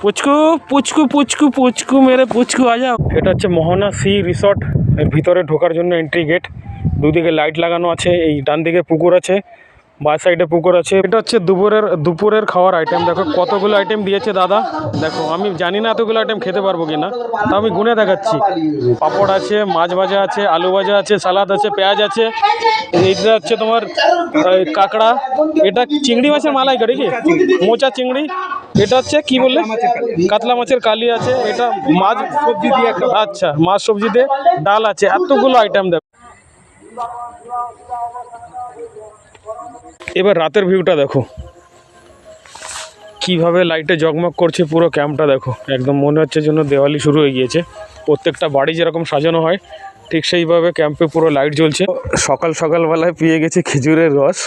পুচকু পুচকু পুচকু পুচকু মেরে পুচকু আ যাও। এটা হচ্ছে মোহনা সি রিসর্ট। এর ভিতরে ঢোকার জন্য এন্ট্রি গেট। দুদিকে লাইট লাগানো আছে। এই ডান দিকে পুকুর আছে, বাঁ সাইডে পুকুর আছে। এটা হচ্ছে দুপুরের খাওয়ার আইটেম। দেখো কতগুলো আইটেম দিয়েছে দাদা। দেখো আমি জানি না এতগুলো আইটেম খেতে পারবো কিনা, তা আমি গুনে দেখাচ্ছি। পাঁপড় আছে, মাছ ভাজা আছে, আলু ভাজা আছে, সালাদ আছে, পেঁয়াজ আছে। এইটা হচ্ছে তোমার কাঁকড়া। এটা চিংড়ি মাছের মালাইকারি কি মোচা চিংড়ি। এটা হচ্ছে কি বললে, কাতলা মাছের কালি আছে। এটা মাছ সবজি দিয়ে, আচ্ছা মাছ সবজি দিয়ে ডাল আছে। এতগুলো আইটেম দেখো। এবার রাতের ভিউটা দেখো, কিভাবে লাইটে জগমগ করছে পুরো ক্যাম্পটা। দেখো একদম মনে হচ্ছে যেন দেওয়ালি শুরু হয়ে গিয়েছে। প্রত্যেকটা বাড়ি যেরকম সাজানো হয় ঠিক সেইভাবে ক্যাম্পে পুরো লাইট জ্বলছে। সকালবেলায় পেয়ে গেছে খেজুরের রস।